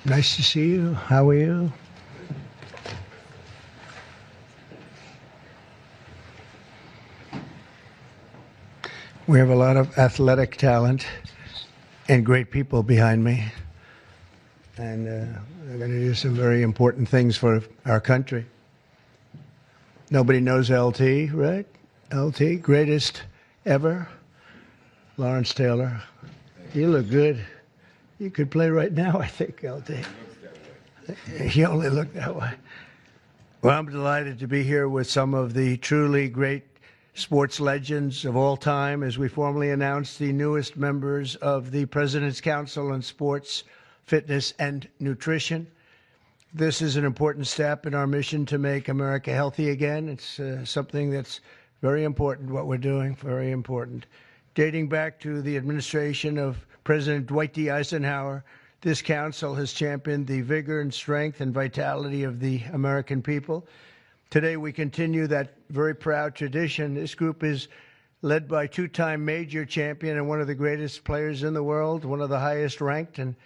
Nice to see you. How are you? We have a lot of athletic talent and great people behind me. And they're going to do some very important things for our country. Nobody knows LT, right? LT, greatest ever. Lawrence Taylor. You look good. You could play right now, I think, LT. You only look that way. Well, I'm delighted to be here with some of the truly great sports legends of all time as we formally announce the newest members of the President's Council on Sports, Fitness, and Nutrition. This is an important step in our mission to make America healthy again. It's something that's very important, what we're doing, very important. Dating back to the administration of President Dwight D. Eisenhower, this council has championed the vigor and strength and vitality of the American people. Today, we continue that very proud tradition. This group is led by two-time major champion and one of the greatest players in the world, one of the highest ranked, and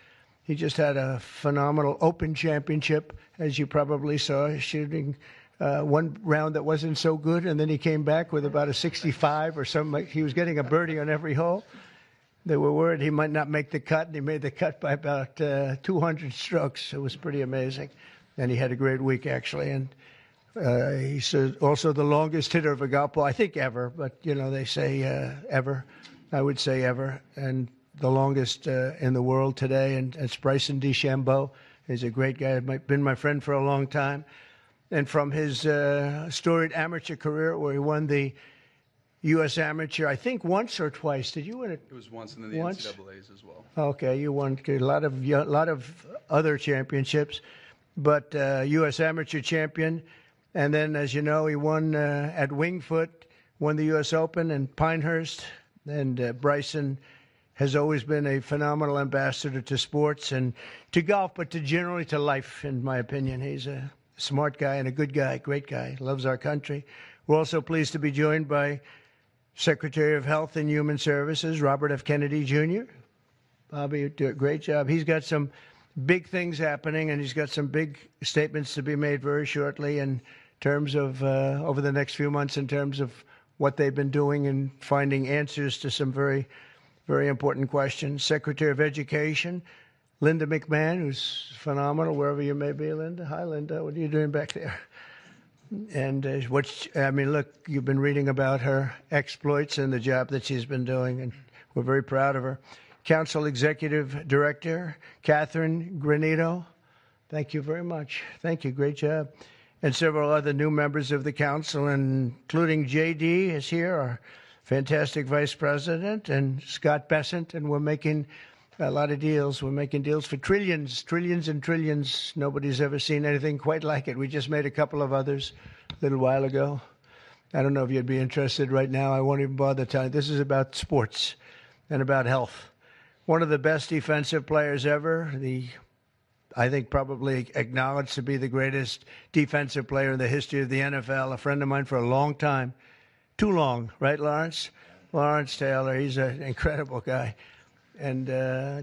he just had a phenomenal Open Championship, as you probably saw, shooting one round that wasn't so good, and then he came back with about a 65 or something. He was getting a birdie on every hole. They were worried he might not make the cut, and he made the cut by about 200 strokes. It was pretty amazing, and he had a great week, actually. And he's also the longest hitter of a golf ball, I think ever, but, you know, they say ever. I would say ever. And the longest in the world today, and it's Bryson DeChambeau. He's a great guy, been my friend for a long time. And from his storied amateur career, where he won the U.S. Amateur, I think once or twice. Did you win it? It was once, and then the NCAAs as well. Okay, you won a lot of other championships, but U.S. Amateur champion. And then, as you know, he won at Wingfoot, won the U.S. Open in Pinehurst. And Bryson has always been a phenomenal ambassador to sports and to golf, but generally to life, in my opinion. He's a smart guy and a good guy, great guy, loves our country. We're also pleased to be joined by Secretary of Health and Human Services, Robert F. Kennedy, Jr. Bobby, you do a great job. He's got some big things happening, and he's got some big statements to be made very shortly in terms of, over the next few months, in terms of what they've been doing and finding answers to some very, very important questions. Secretary of Education, Linda McMahon, who's phenomenal, wherever you may be, Linda. Hi, Linda. What are you doing back there? And look, you've been reading about her exploits and the job that she's been doing, and we're very proud of her. Council Executive Director, Catherine Granito. Thank you very much. Thank you. Great job. And several other new members of the council, including J.D. is here, our fantastic Vice President, and Scott Bessent, and we're making a lot of deals. We're making deals for trillions and trillions. Nobody's ever seen anything quite like it. We just made a couple of others a little while ago. I don't know if you'd be interested right now. I won't even bother telling you. This is about sports and about health. One of the best defensive players ever, I think probably acknowledged to be the greatest defensive player in the history of the NFL, a friend of mine for a long time. Too long, right, Lawrence? Lawrence Taylor, he's an incredible guy. And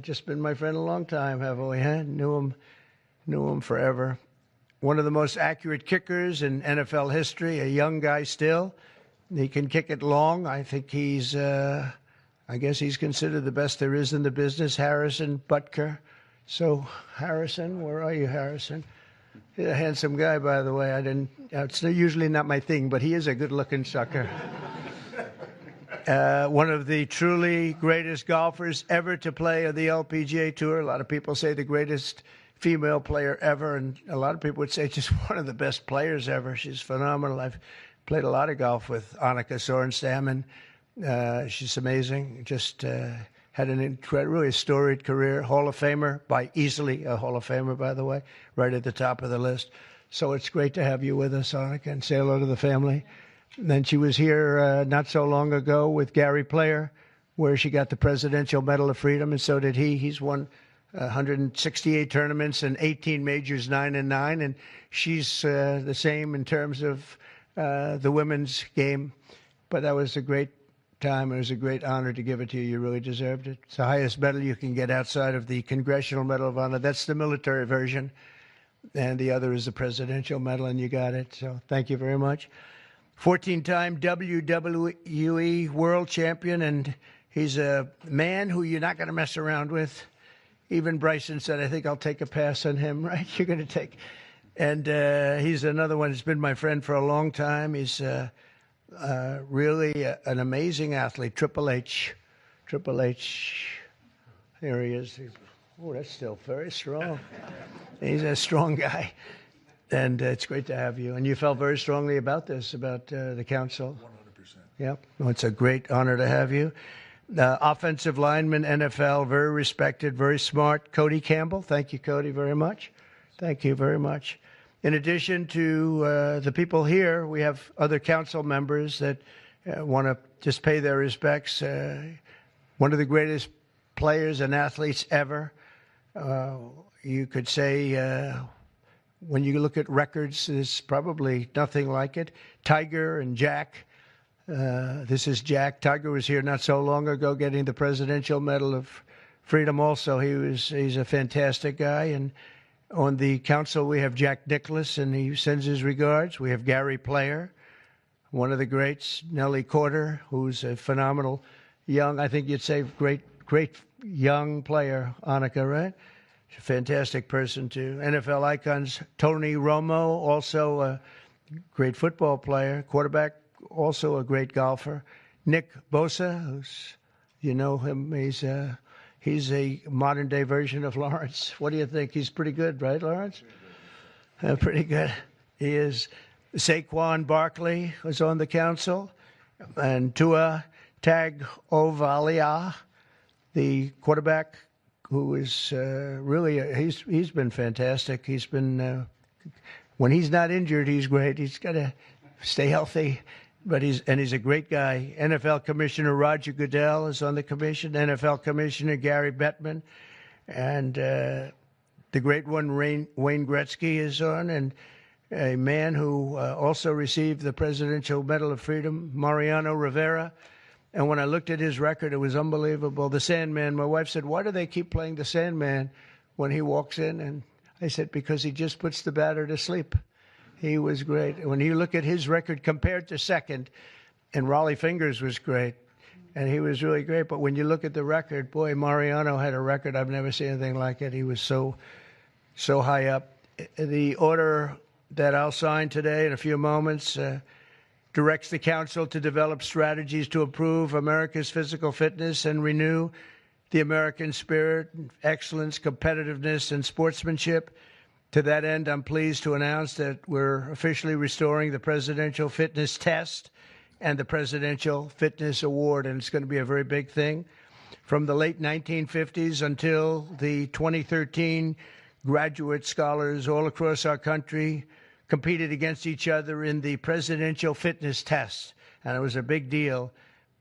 just been my friend a long time, haven't we? Huh? Knew him forever. One of the most accurate kickers in NFL history, a young guy still. He can kick it long. I think I guess he's considered the best there is in the business, Harrison Butker. So, Harrison, where are you, Harrison? He's a handsome guy, by the way. It's usually not my thing, but he is a good-looking sucker. One of the truly greatest golfers ever to play on the LPGA Tour. A lot of people say the greatest female player ever, and a lot of people would say just one of the best players ever. She's phenomenal. I've played a lot of golf with Annika Sorenstam, and she's amazing. Just had an incredible, storied career. Hall of Famer, easily a Hall of Famer, by the way, right at the top of the list. So it's great to have you with us, Annika, and say hello to the family. And then she was here not so long ago with Gary Player, where she got the Presidential Medal of Freedom, and so did he. He's won 168 tournaments and 18 majors, 9-9, and she's the same in terms of the women's game. But that was a great time. It was a great honor to give it to you. You really deserved it. It's the highest medal you can get outside of the Congressional Medal of Honor. That's the military version. And the other is the Presidential Medal, and you got it. So thank you very much. 14-time WWE World Champion, and he's a man who you're not going to mess around with. Even Bryson said, I think I'll take a pass on him, right? You're going to take. And he's another one who's been my friend for a long time. He's really an amazing athlete. Triple H. Here he is. Oh, that's still very strong. He's a strong guy. And it's great to have you. And you felt very strongly about this, about the council. 100%. Yep. Well, it's a great honor to have you. Offensive lineman, NFL, very respected, very smart. Cody Campbell. Thank you, Cody, very much. Thank you very much. In addition to the people here, we have other council members that want to just pay their respects. One of the greatest players and athletes ever. You could say when you look at records, there's probably nothing like it. Tiger and Jack. This is Jack. Tiger was here not so long ago getting the Presidential Medal of Freedom also. He's a fantastic guy. And on the council, we have Jack Nicklaus, and he sends his regards. We have Gary Player, one of the greats. Nellie Corder, who's a phenomenal young, I think you'd say great young player. Annika, right? She's a fantastic person, too. NFL icons, Tony Romo, also a great football player. Quarterback, also a great golfer. Nick Bosa, who's, you know him, he's a modern-day version of Lawrence. What do you think? He's pretty good, right, Lawrence? Pretty good. He is. Saquon Barkley was on the council. And Tua Tagovailoa, the quarterback, who is really, he's been fantastic. He's been, when he's not injured, he's great. He's got to stay healthy. But he's a great guy. NFL Commissioner Roger Goodell is on the commission. NFL Commissioner Gary Bettman. And the great one, Wayne Gretzky, is on. And a man who also received the Presidential Medal of Freedom, Mariano Rivera. And when I looked at his record, it was unbelievable. The Sandman, my wife said, why do they keep playing the Sandman when he walks in? And I said, because he just puts the batter to sleep. He was great. When you look at his record compared to second, and Raleigh Fingers was great, and he was really great. But when you look at the record, boy, Mariano had a record. I've never seen anything like it. He was so high up. The order that I'll sign today in a few moments directs the council to develop strategies to improve America's physical fitness and renew the American spirit, excellence, competitiveness, and sportsmanship. To that end, I'm pleased to announce that we're officially restoring the Presidential Fitness Test and the Presidential Fitness Award, and it's going to be a very big thing. From the late 1950s until the 2013, graduate scholars all across our country competed against each other in the Presidential Fitness Test, and it was a big deal.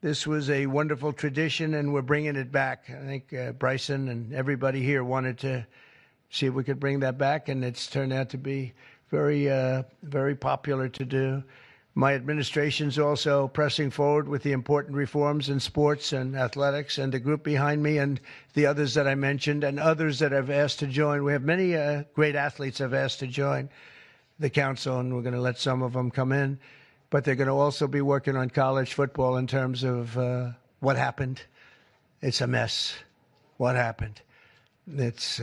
This was a wonderful tradition, and we're bringing it back. I think Bryson and everybody here wanted to see if we could bring that back, and it's turned out to be very popular to do. My administration's also pressing forward with the important reforms in sports and athletics, and the group behind me and the others that I mentioned and others that I've asked to join. We have many great athletes I've asked to join the council, and we're going to let some of them come in. But they're going to also be working on college football in terms of what happened. It's a mess. What happened? It's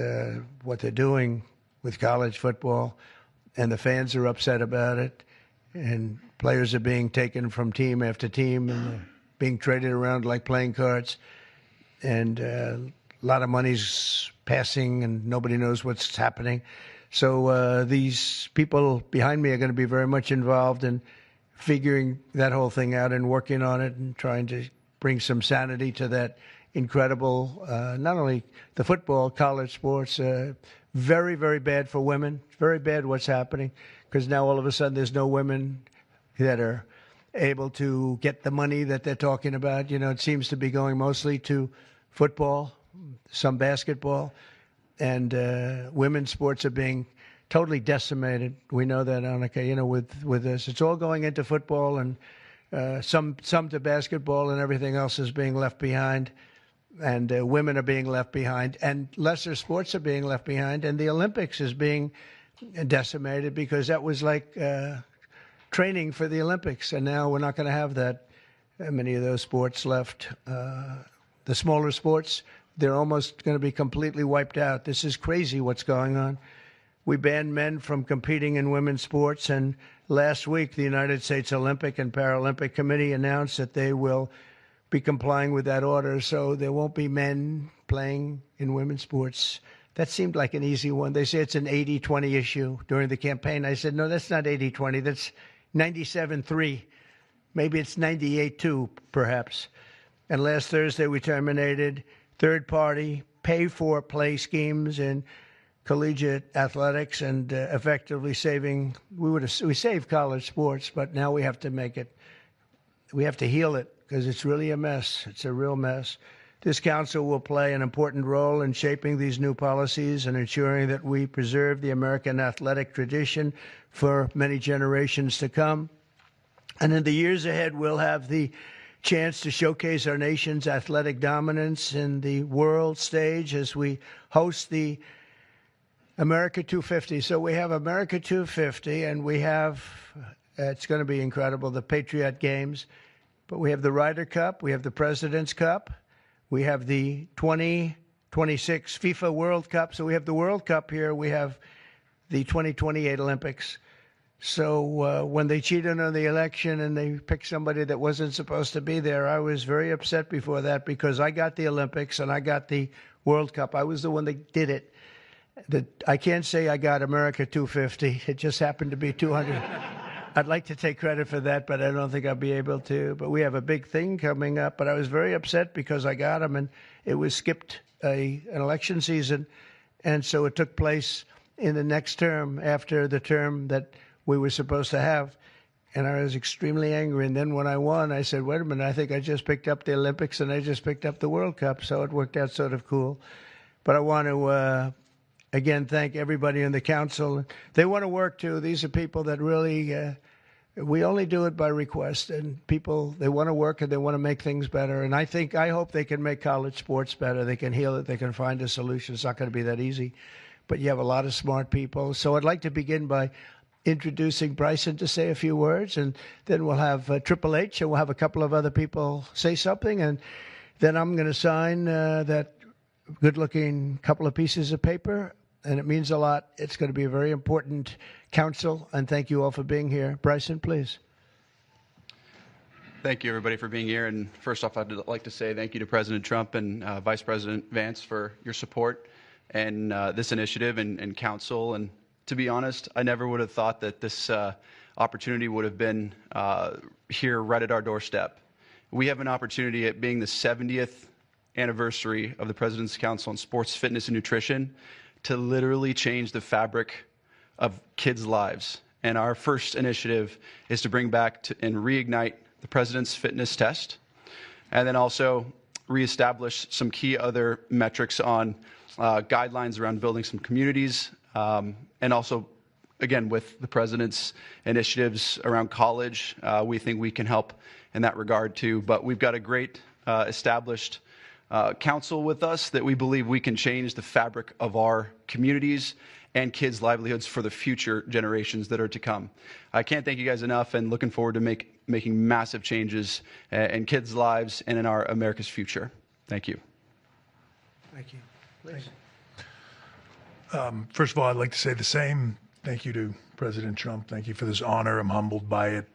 what they're doing with college football, and the fans are upset about it. And players are being taken from team after team and being traded around like playing cards. And a lot of money's passing, and nobody knows what's happening. So these people behind me are going to be very much involved in figuring that whole thing out and working on it and trying to bring some sanity to that incredible, not only the football, college sports, very, very bad for women. Very bad what's happening, because now all of a sudden there's no women that are able to get the money that they're talking about. You know, it seems to be going mostly to football, some basketball, and women's sports are being totally decimated. We know that, Annika, you know, with this. It's all going into football, and some to basketball, and everything else is being left behind. And women are being left behind, and lesser sports are being left behind, and the Olympics is being decimated because that was like training for the Olympics, and now we're not going to have that many of those sports left. The smaller sports, they're almost going to be completely wiped out. This is crazy what's going on. We banned men from competing in women's sports, and last week the United States Olympic and Paralympic Committee announced that they will be complying with that order, so there won't be men playing in women's sports. That seemed like an easy one. They say it's an 80-20 issue during the campaign. I said, no, that's not 80-20. That's 97-3. Maybe it's 98-2, perhaps. And last Thursday, we terminated third-party pay-for-play schemes in collegiate athletics and effectively saving. We saved college sports, but now we have to make it. We have to heal it, because it's really a mess. It's a real mess. This council will play an important role in shaping these new policies and ensuring that we preserve the American athletic tradition for many generations to come. And in the years ahead, we'll have the chance to showcase our nation's athletic dominance in the world stage as we host the America 250. So we have America 250, and we have, it's going to be incredible, the Patriot Games. But we have the Ryder Cup, we have the President's Cup, we have the 2026 FIFA World Cup. So we have the World Cup here, we have the 2028 Olympics. So when they cheated on the election and they picked somebody that wasn't supposed to be there, I was very upset before that, because I got the Olympics and I got the World Cup. I was the one that did it. I can't say I got America 250. It just happened to be 200. I'd like to take credit for that, but I don't think I'll be able to. But we have a big thing coming up. But I was very upset because I got them, and it was skipped an election season. And so it took place in the next term, after the term that we were supposed to have. And I was extremely angry. And then when I won, I said, wait a minute, I think I just picked up the Olympics and I just picked up the World Cup. So it worked out sort of cool. But I want to again, thank everybody in the council. They want to work, too. These are people that really, we only do it by request. And people, they want to work and they want to make things better. And I hope they can make college sports better. They can heal it. They can find a solution. It's not going to be that easy. But you have a lot of smart people. So I'd like to begin by introducing Bryson to say a few words. And then we'll have Triple H, and we'll have a couple of other people say something. And then I'm going to sign that good-looking couple of pieces of paper. And it means a lot. It's going to be a very important council, and thank you all for being here. Bryson, please. Thank you, everybody, for being here. And first off, I'd like to say thank you to President Trump and Vice President Vance for your support and this initiative and council. And to be honest, I never would have thought that this opportunity would have been here right at our doorstep. We have an opportunity at being the 70th anniversary of the President's Council on Sports, Fitness, and Nutrition to literally change the fabric of kids' lives. And our first initiative is to bring back and reignite the President's Fitness Test, and then also reestablish some key other metrics on guidelines around building some communities, and also, again, with the President's initiatives around college, we think we can help in that regard too. But we've got a great established council with us that we believe we can change the fabric of our communities and kids' livelihoods for the future generations that are to come. I can't thank you guys enough, and looking forward to making massive changes in kids' lives and in our America's future. Thank you. Thank you. Please. First of all, I'd like to say the same. Thank you to President Trump. Thank you for this honor. I'm humbled by it.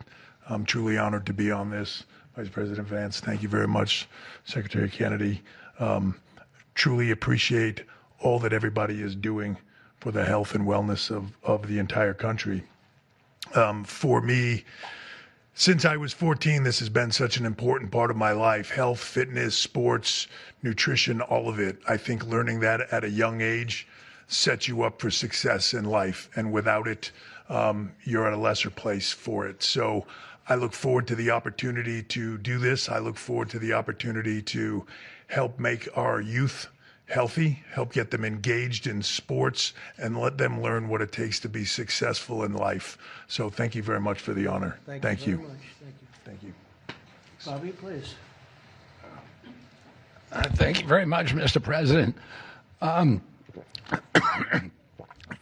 I'm truly honored to be on this. Vice President Vance, thank you very much. Secretary Kennedy, truly appreciate all that everybody is doing for the health and wellness of the entire country. For me, since I was 14, this has been such an important part of my life. Health, fitness, sports, nutrition, all of it. I think learning that at a young age sets you up for success in life. And without it, you're at a lesser place for it. So I look forward to the opportunity to do this. I look forward to the opportunity to help make our youth healthy, help get them engaged in sports, and let them learn what it takes to be successful in life. So thank you very much for the honor. Thank you. Thank you. Bobby, please. Thank you very much, Mr. President.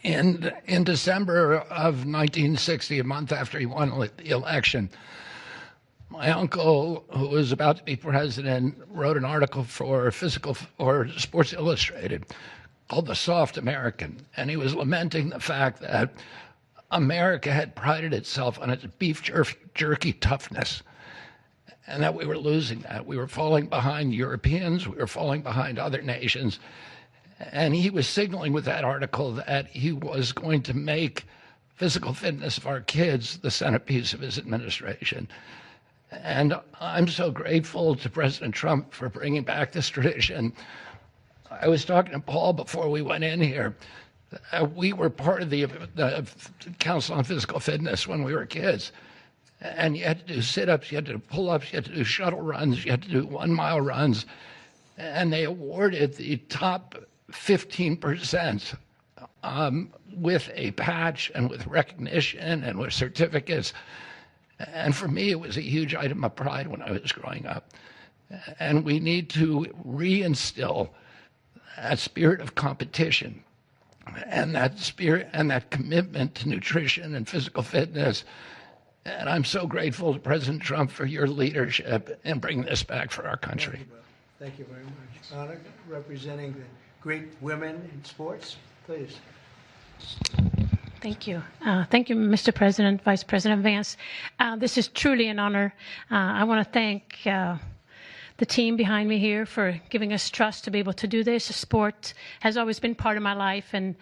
In December of 1960, a month after he won the election, my uncle, who was about to be president, wrote an article for Sports Illustrated called "The Soft American," and he was lamenting the fact that America had prided itself on its beef jerky toughness, and that we were losing that. We were falling behind Europeans. We were falling behind other nations. And he was signaling with that article that he was going to make physical fitness of our kids the centerpiece of his administration. And I'm so grateful to President Trump for bringing back this tradition. I was talking to Paul before we went in here. We were part of the Council on Physical Fitness when we were kids. And you had to do sit-ups, you had to do pull-ups, you had to do shuttle runs, you had to do 1 mile runs. And they awarded the top 15% with a patch and with recognition and with certificates. And for me, it was a huge item of pride when I was growing up. And we need to reinstill that spirit of competition and that spirit and that commitment to nutrition and physical fitness. And I'm so grateful to President Trump for your leadership in bringing this back for our country. Thank you very much. Anna, representing the great women in sports, please. Thank you. Thank you, Mr. President, Vice President Vance. This is truly an honor. I want to thank the team behind me here for giving us trust to be able to do this. Sport has always been part of my life, and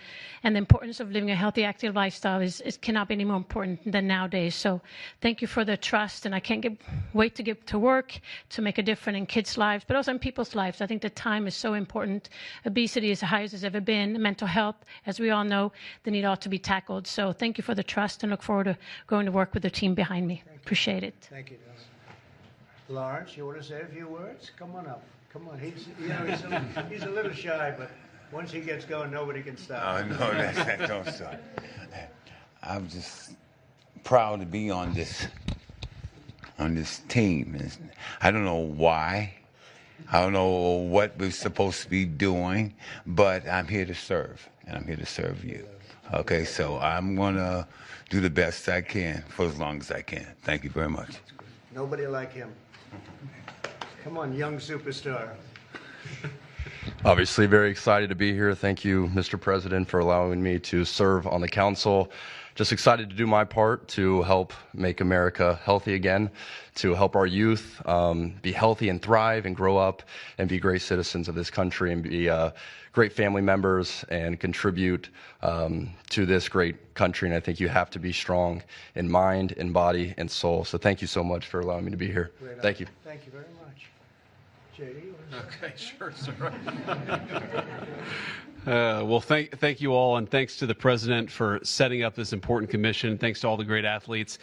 the importance of living a healthy, active lifestyle cannot be any more important than nowadays. So thank you for the trust, and I can't wait to get to work to make a difference in kids' lives, but also in people's lives. I think the time is so important. Obesity is the highest it's ever been. Mental health, as we all know, the need ought to be tackled. So thank you for the trust, and look forward to going to work with the team behind me. Appreciate it. Thank you, Donna. Lawrence, you want to say a few words? Come on up. Come on. He's a little shy, but once he gets going, nobody can stop. Oh, no, that don't stop. I'm just proud to be on this team. I don't know why. I don't know what we're supposed to be doing, but I'm here to serve, and I'm here to serve you. Okay, so I'm going to do the best I can for as long as I can. Thank you very much. Nobody like him. Come on, young superstar. Obviously very excited to be here. Thank you, Mr. President, for allowing me to serve on the council. Just excited to do my part to help make America healthy again, to help our youth be healthy and thrive and grow up and be great citizens of this country and be great family members and contribute to this great country. And I think you have to be strong in mind, in body, and soul. So thank you so much for allowing me to be here. Thank you. Thank you very much. JD? Okay, sure, sir. Well, thank you all, and thanks to the president for setting up this important commission. Thanks to all the great athletes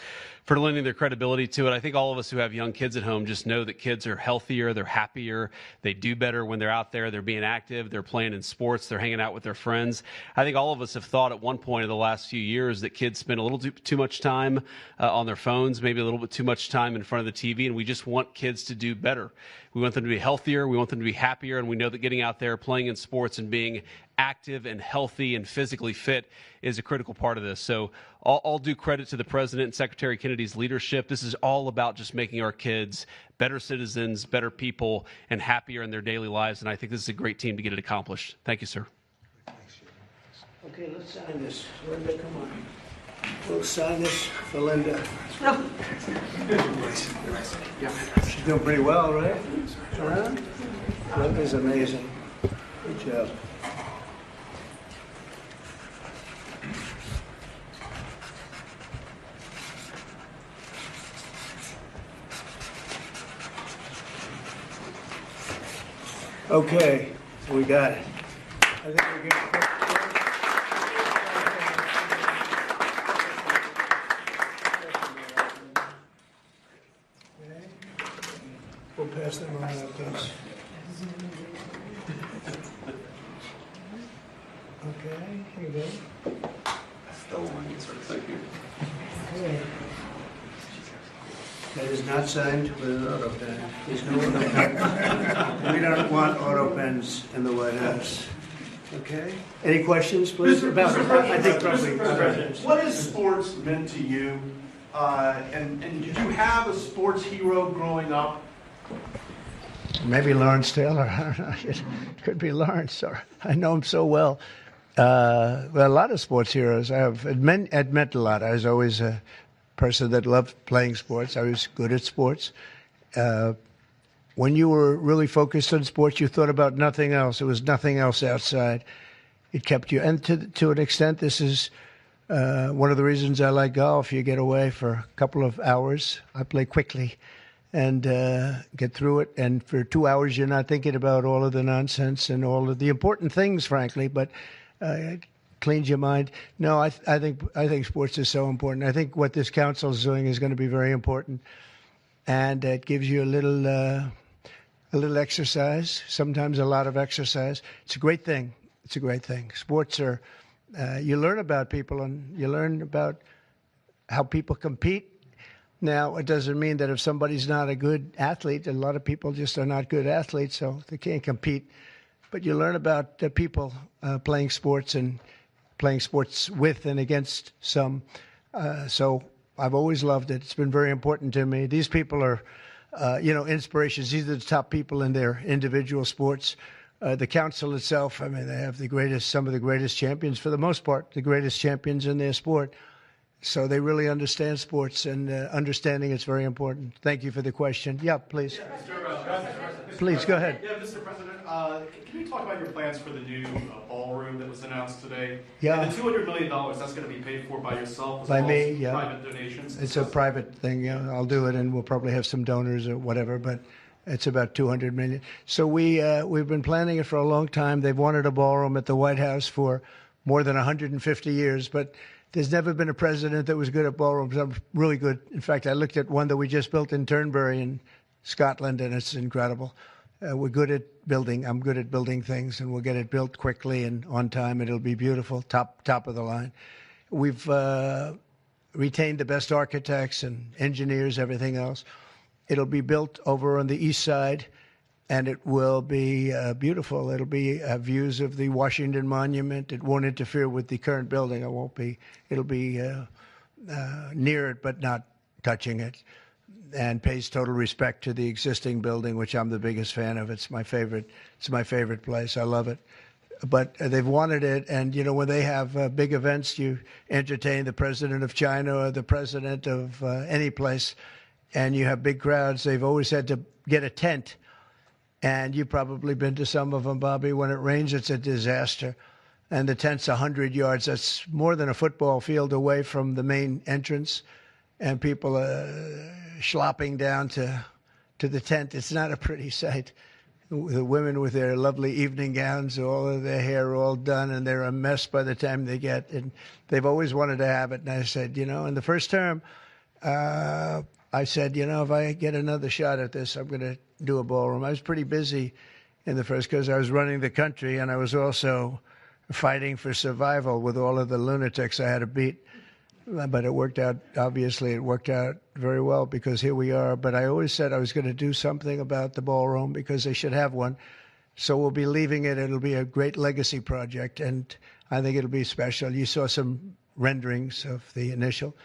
for lending their credibility to it. I think all of us who have young kids at home just know that kids are healthier, they're happier, they do better when they're out there, they're being active, they're playing in sports, they're hanging out with their friends. I think all of us have thought at one point in the last few years that kids spend a little too much time on their phones, maybe a little bit too much time in front of the TV, and we just want kids to do better. We want them to be healthier, we want them to be happier, and we know that getting out there, playing in sports, and being active and healthy and physically fit is a critical part of this. So all due credit to the President and Secretary Kennedy's leadership. This is all about just making our kids better citizens, better people, and happier in their daily lives. And I think this is a great team to get it accomplished. Thank you, sir. Okay, let's sign this. Linda, come on. We'll sign this for Linda. She's doing pretty well, right? Linda's amazing. Good job. Okay, we got it. I think we're getting we'll pass them around, please. Okay, here you go. That's the one. Thank you. Okay. That is is not signed with an auto pen. There's no auto pen. We don't want auto pens in the White House. Okay. Any questions, please? About it? I think probably. What has sports meant to you? And did you have a sports hero growing up? Maybe Lawrence Taylor. I don't know. It could be Lawrence. Or I know him so well. Well, a lot of sports heroes. It meant a lot. I was always a person that loved playing sports. I was good at sports. When you were really focused on sports, you thought about nothing else. There was nothing else outside. It kept you. And to an extent, this is one of the reasons I like golf. You get away for a couple of hours. I play quickly and get through it. And for 2 hours, you're not thinking about all of the nonsense and all of the important things, frankly, but it cleans your mind. No, I think sports is so important. I think what this council is doing is going to be very important. And it gives you a little exercise, sometimes a lot of exercise. It's a great thing. It's a great thing. Sports are, you learn about people and you learn about how people compete. Now, it doesn't mean that if somebody's not a good athlete, a lot of people just are not good athletes, so they can't compete. But you learn about people playing sports and playing sports with and against some. So I've always loved it. It's been very important to me. These people are, inspirations. These are the top people in their individual sports. The council itself, I mean, they have some of the greatest champions, for the most part, the greatest champions in their sport. So they really understand sports, and understanding it's very important. Thank you for the question. Yeah, please. Please, go ahead. Yeah, Mr. President, can you talk about your plans for the new ballroom that was announced today? Yeah. And the $200 million, that's going to be paid for by yourself as By well me, as yeah. private donations? It's a private thing. Yeah, I'll do it, and we'll probably have some donors or whatever, but it's about $200 million. So we've been planning it for a long time. They've wanted a ballroom at the White House for more than 150 years, but there's never been a president that was good at ballrooms. I'm really good. In fact, I looked at one that we just built in Turnberry in Scotland, and it's incredible. We're good at building. I'm good at building things, and we'll get it built quickly and on time. It'll be beautiful, top of the line. We've retained the best architects and engineers, everything else. It'll be built over on the east side, and it will be beautiful. It'll be views of the Washington Monument. It won't interfere with the current building. It'll be near it, but not touching it, and pays total respect to the existing building, which I'm the biggest fan of. It's my favorite. It's my favorite place. I love it. But they've wanted it, and when they have big events, you entertain the president of China or the president of any place, and you have big crowds. They've always had to get a tent. And you've probably been to some of them, Bobby. When it rains, it's a disaster. And the tent's 100 yards. That's more than a football field away from the main entrance. And people are schlopping down to the tent. It's not a pretty sight. The women with their lovely evening gowns, all of their hair all done, and they're a mess by the time they get. And they've always wanted to have it. And I said, in the first term, I said, if I get another shot at this, I'm going to do a ballroom. I was pretty busy in the first because I was running the country, and I was also fighting for survival with all of the lunatics I had to beat. But it worked out, obviously, it worked out very well because here we are. But I always said I was going to do something about the ballroom because they should have one. So we'll be leaving it. It'll be a great legacy project, and I think it'll be special. You saw some renderings of the initial.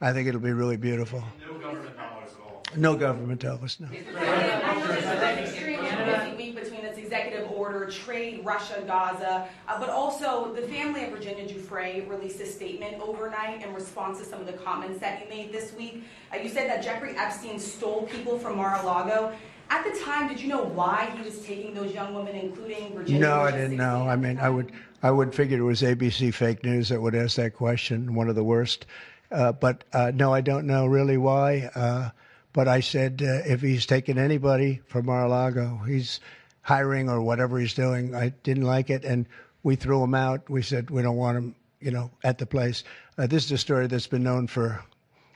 I think it'll be really beautiful. No government dollars at all. No government dollars, no. Week between this executive order, trade, Russia, Gaza, but also the family of Virginia Giuffre released a statement overnight in response to some of the comments that you made this week. You said that Jeffrey Epstein stole people from Mar-a-Lago. At the time, did you know why he was taking those young women, including Virginia? No, I didn't know. I mean, I would figure it was ABC fake news that would ask that question, one of the worst. But no, I don't know really why. But I said, if he's taking anybody from Mar-a-Lago, he's hiring or whatever he's doing. I didn't like it, and we threw him out. We said we don't want him, at the place. This is a story that's been known for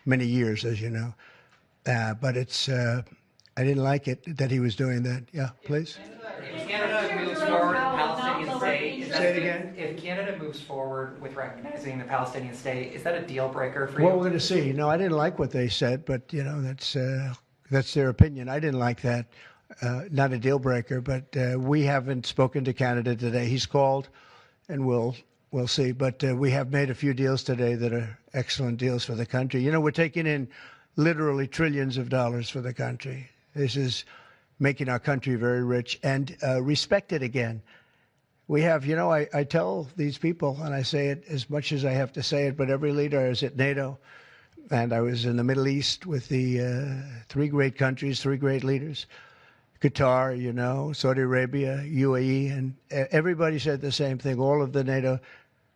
many years, as you know. But it's, I didn't like it that he was doing that. Yeah, please. If Canada moves forward with the Palestinian state, say it again. If Canada moves forward with recognizing the Palestinian state, is that a deal breaker for you? Well, we're going to see. I didn't like what they said, but that's That's their opinion. I didn't like that. Not a deal breaker, but we haven't spoken to Canada today. He's called, and we'll see. But we have made a few deals today that are excellent deals for the country. You know, we're taking in literally trillions of dollars for the country. This is making our country very rich and respected again. We have, you know, I tell these people, and I say it as much as I have to say it, but every leader is at NATO. And I was in the Middle East with the three great countries, three great leaders. Qatar, you know, Saudi Arabia, UAE, and everybody said the same thing. All of the NATO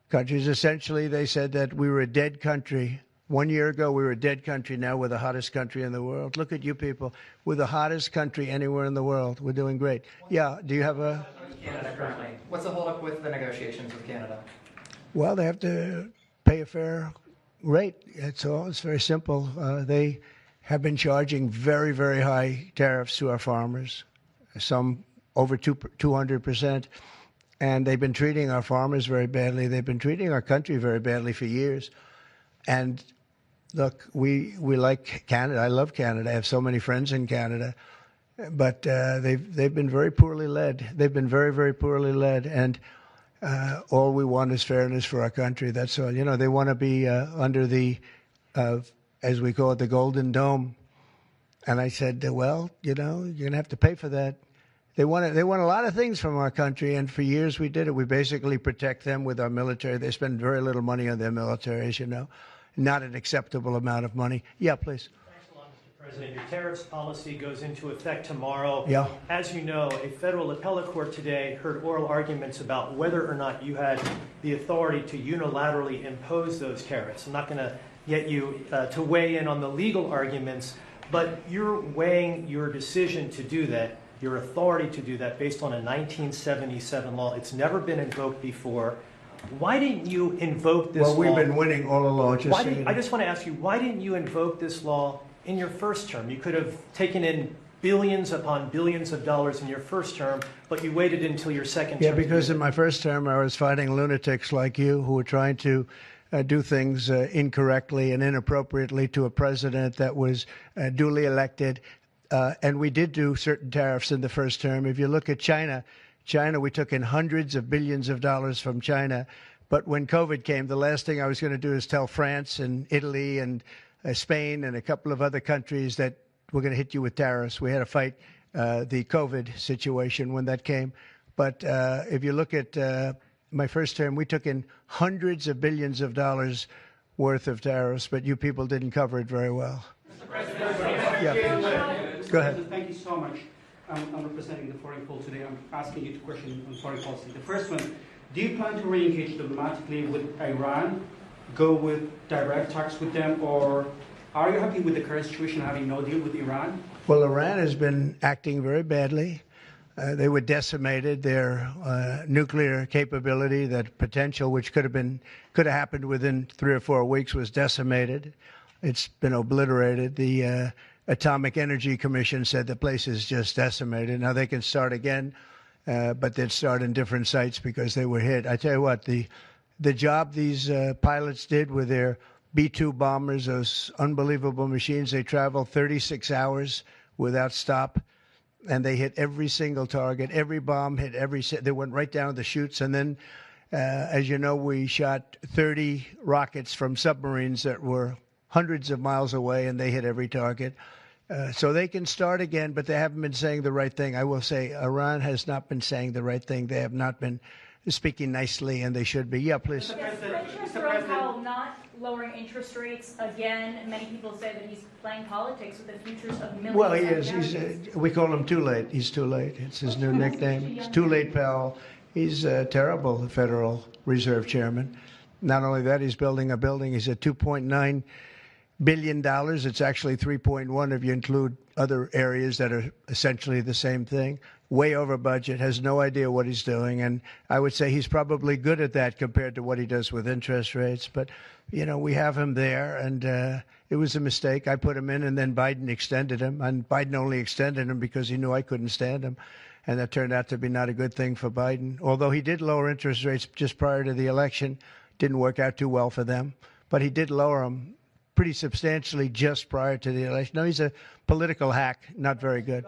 countries, essentially, they said that we were a dead country. 1 year ago, we were a dead country. Now we're the hottest country in the world. Look at you people. We're the hottest country anywhere in the world. We're doing great. Yeah, do you have a... Canada currently. What's the holdup with the negotiations with Canada? Well, they have to pay a fair rate. That's all. It's very simple. They have been charging very, very high tariffs to our farmers, some over 200%. And they've been treating our farmers very badly. They've been treating our country very badly for years. And look, we like Canada. I love Canada. I have so many friends in Canada. But they've been very poorly led. They've been very, very poorly led. And all we want is fairness for our country. That's all. You know, they want to be under the, as we call it, the Golden Dome. And I said, well, you know, you're going to have to pay for that. They want a lot of things from our country, and for years we did it. We basically protect them with our military. They spend very little money on their military, as you know. Not an acceptable amount of money. Yeah, please. Thanks a lot, Mr. President. Your tariffs policy goes into effect tomorrow. Yeah. As you know, a federal appellate court today heard oral arguments about whether or not you had the authority to unilaterally impose those tariffs. I'm not going to get you to weigh in on the legal arguments, but you're weighing your decision to do that, your authority to do that, based on a 1977 law. It's never been invoked before. Why didn't you invoke this law? Well, we've been winning all along. I just want to ask you, why didn't you invoke this law in your first term? You could have taken in billions upon billions of dollars in your first term, but you waited until your second term. Yeah, because in my first term, I was fighting lunatics like you who were trying to do things incorrectly and inappropriately to a president that was duly elected. And we did do certain tariffs in the first term. If you look at China, we took in hundreds of billions of dollars from China. But when COVID came, the last thing I was going to do is tell France and Italy and Spain and a couple of other countries that we're going to hit you with tariffs. We had to fight the COVID situation when that came. But if you look at my first term, we took in hundreds of billions of dollars worth of tariffs, but you people didn't cover it very well. Mr. President, yeah, please. Go ahead. Thank you so much. I'm representing the foreign poll today. I'm asking you two questions on foreign policy. The first one, do you plan to re-engage diplomatically with Iran, go with direct talks with them, or are you happy with the current situation, having no deal with Iran? Well, Iran has been acting very badly. They were decimated. Their nuclear capability, that potential, which could have happened within 3 or 4 weeks, was decimated. It's been obliterated. The Atomic Energy Commission said the place is just decimated. Now they can start again, but they'd start in different sites because they were hit. I tell you what, the job these pilots did with their B-2 bombers, those unbelievable machines, they traveled 36 hours without stop, and they hit every single target. Every bomb hit they went right down the chutes. And then, as you know, we shot 30 rockets from submarines that were hundreds of miles away, and they hit every target. So they can start again, but they haven't been saying the right thing. I will say Iran has not been saying the right thing. They have not been speaking nicely, and they should be. Yeah, please. Mr. President, not lowering interest rates again. Many people say that he's playing politics with the futures of millions. Well, he is. We call him Too Late. He's Too Late. It's his new nickname. It's Too Late, pal. He's terrible, the Federal Reserve Chairman. Not only that, he's building a building. He's at $2.9 billion. It's actually 3.1 if you include other areas that are essentially the same thing. Way over budget, has no idea what he's doing. And I would say he's probably good at that compared to what he does with interest rates. But, you know, we have him there, and it was a mistake. I put him in, and then Biden extended him. And Biden only extended him because he knew I couldn't stand him. And that turned out to be not a good thing for Biden. Although he did lower interest rates just prior to the election. Didn't work out too well for them. But he did lower them pretty substantially just prior to the election. No, he's a political hack, not very good.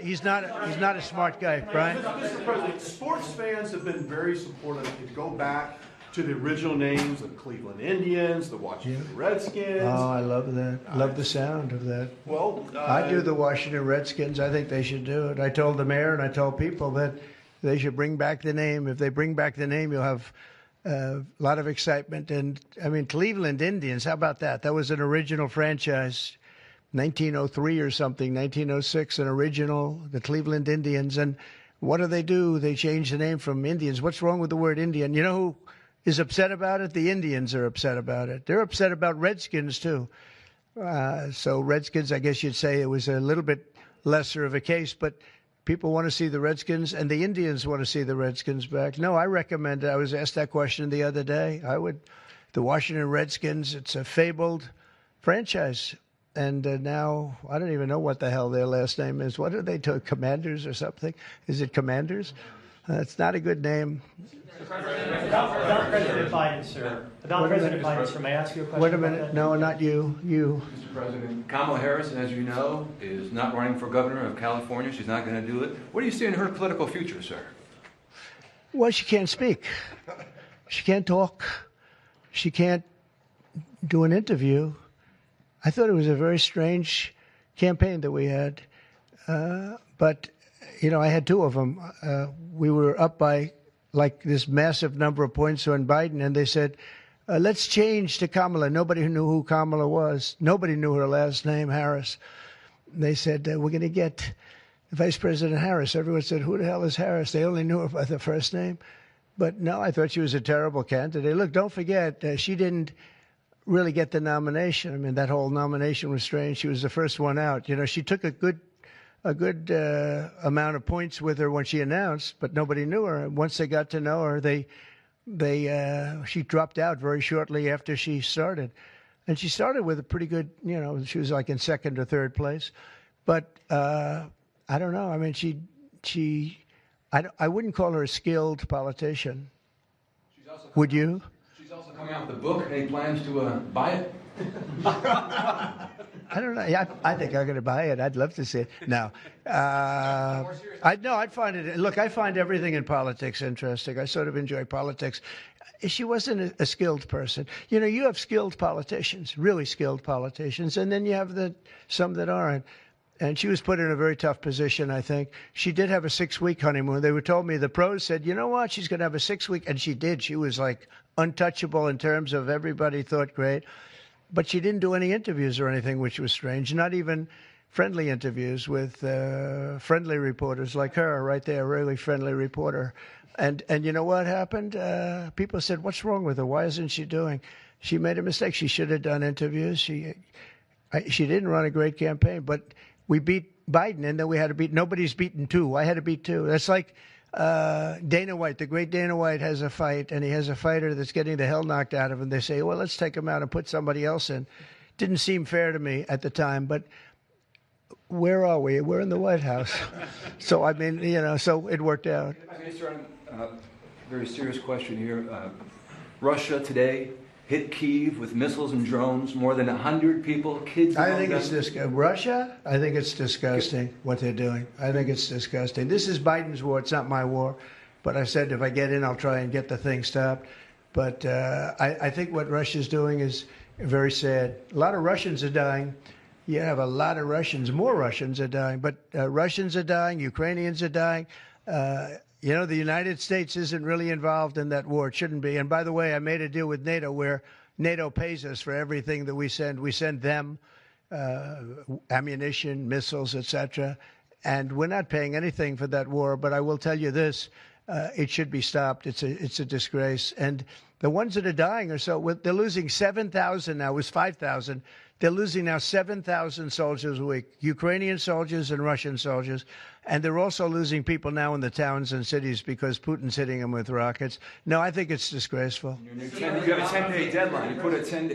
He's not a smart guy, Brian. Mr. President, sports fans have been very supportive. If you go back to the original names, the Cleveland Indians, the Washington Redskins. Oh, I love that. Love the sound of that. Well, I do the Washington Redskins. I think they should do it. I told the mayor and I told people that they should bring back the name. If they bring back the name, you'll have a lot of excitement. And, I mean, Cleveland Indians, how about that? That was an original franchise, 1903 or something, 1906, an original, the Cleveland Indians. And what do? They changed the name from Indians. What's wrong with the word Indian? You know who is upset about it? The Indians are upset about it. They're upset about Redskins, too. So Redskins, I guess you'd say it was a little bit lesser of a case, but people want to see the Redskins, and the Indians want to see the Redskins back. No, I recommend it. I was asked that question the other day. The Washington Redskins, it's a fabled franchise. And now, I don't even know what the hell their last name is. What are they, Commanders or something? Is it Commanders? It's not a good name. About President Biden, sir. About President Biden, sir. May I ask you a question? Wait a minute. No, not you. You. Mr. President, Kamala Harris, as you know, is not running for governor of California. She's not going to do it. What do you see in her political future, sir? Well, she can't speak. She can't talk. She can't do an interview. I thought it was a very strange campaign that we had. But, you know, I had two of them. We were up by like this massive number of points on Biden, and they said, let's change to Kamala. Nobody knew who Kamala was. Nobody knew her last name, Harris. They said, we're going to get Vice President Harris. Everyone said, who the hell is Harris? They only knew her by the first name. But no, I thought she was a terrible candidate. Look, don't forget, she didn't really get the nomination. I mean, that whole nomination was strange. She was the first one out. You know, she took a good amount of points with her when she announced, but nobody knew her. And once they got to know her, she dropped out very shortly after she started. And she started with a pretty good, you know, she was like in second or third place. But I don't know. I mean, I wouldn't call her a skilled politician. Would you? She's also coming out with a book. Any plans to buy it? I don't know. Yeah, I think I'm going to buy it. I'd love to see it. No. I'd find it. Look, I find everything in politics interesting. I sort of enjoy politics. She wasn't a skilled person. You know, you have skilled politicians, really skilled politicians, and then you have some that aren't. And she was put in a very tough position, I think. She did have a 6-week honeymoon. They told me, the pros said, you know what, she's going to have a 6-week. And she did. She was like untouchable in terms of everybody thought great. But she didn't do any interviews or anything, which was strange. Not even friendly interviews with friendly reporters like her right there, a really friendly reporter. And you know what happened? People said, what's wrong with her? Why isn't she doing? She made a mistake. She should have done interviews. She didn't run a great campaign, but we beat Biden, and then we had to beat, nobody's beaten two. I had to beat two. That's like Dana White, the great Dana White has a fight, and he has a fighter that's getting the hell knocked out of him. They say, well, let's take him out and put somebody else in. Didn't seem fair to me at the time, but where are we? We're in the White House. So, I mean, you know, so it worked out. Very serious question here. Russia today hit Kyiv with missiles and drones. More than 100 people, kids. I think it's Russia. I think it's disgusting what they're doing. I think it's disgusting. This is Biden's war. It's not my war. But I said if I get in, I'll try and get the thing stopped. But I think what Russia's doing is very sad. A lot of Russians are dying. You have a lot of Russians. More Russians are dying. But Russians are dying. Ukrainians are dying. You know, the United States isn't really involved in that war. It shouldn't be. And by the way, I made a deal with NATO where NATO pays us for everything that we send. We send them ammunition, missiles, etc. And we're not paying anything for that war. But I will tell you this, it should be stopped. It's a disgrace. And the ones that are dying they're losing 7,000 now. It was 5,000. They're losing now 7,000 soldiers a week, Ukrainian soldiers and Russian soldiers. And they're also losing people now in the towns and cities because Putin's hitting them with rockets. No, I think it's disgraceful. You have a 10-day deadline.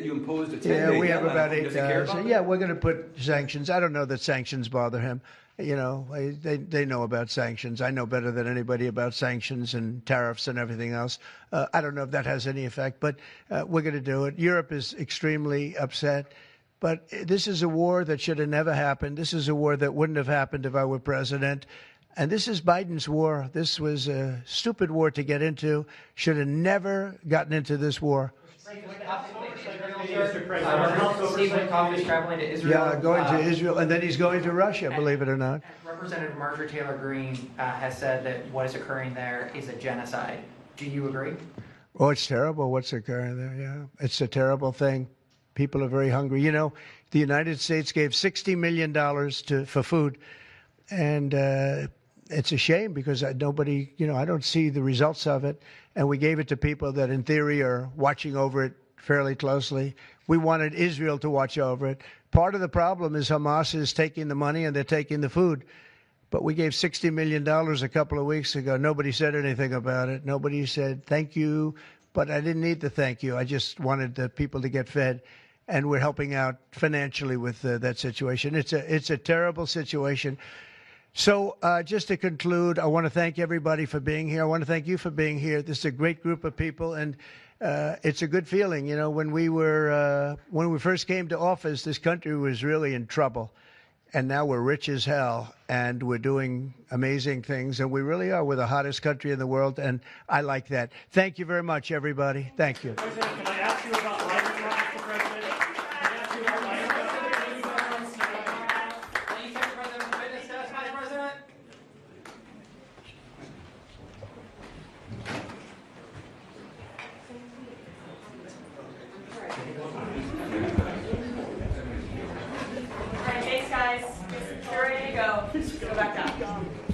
You imposed a 10-day deadline. Yeah, we have about 8 days. Yeah, we're going to put sanctions. I don't know that sanctions bother him. You know, they know about sanctions. I know better than anybody about sanctions and tariffs and everything else. I don't know if that has any effect, but we're going to do it. Europe is extremely upset. But this is a war that should have never happened. This is a war that wouldn't have happened if I were president. And this is Biden's war. This was a stupid war to get into. Should have never gotten into this war. Stephen Coffey's traveling to Israel. Yeah, going to Israel, and then he's going to Russia, believe it or not. Representative Marjorie Taylor Greene has said that what is occurring there is a genocide. Do you agree? Oh, it's terrible what's occurring there, yeah. It's a terrible thing. People are very hungry. You know, the United States gave $60 million for food, and it's a shame because nobody, I don't see the results of it, and we gave it to people that in theory are watching over it fairly closely. We wanted Israel to watch over it. Part of the problem is Hamas is taking the money and they're taking the food. But we gave $60 million a couple of weeks ago. Nobody said anything about it. Nobody said thank you, but I didn't need the thank you. I just wanted the people to get fed, and we're helping out financially with that situation. It's a terrible situation. So just to conclude, I want to thank everybody for being here. I want to thank you for being here. This is a great group of people, and it's a good feeling. When we first came to office, this country was really in trouble. And now we're rich as hell, and we're doing amazing things, and we really are. We're the hottest country in the world, and I like that. Thank you very much, everybody. Thank you. President, can I ask you about lighting, Mr. President? Can I ask you about lighting? Thank you, President. Witness testify, President. All right, thanks, guys. You're ready to go. Go back down.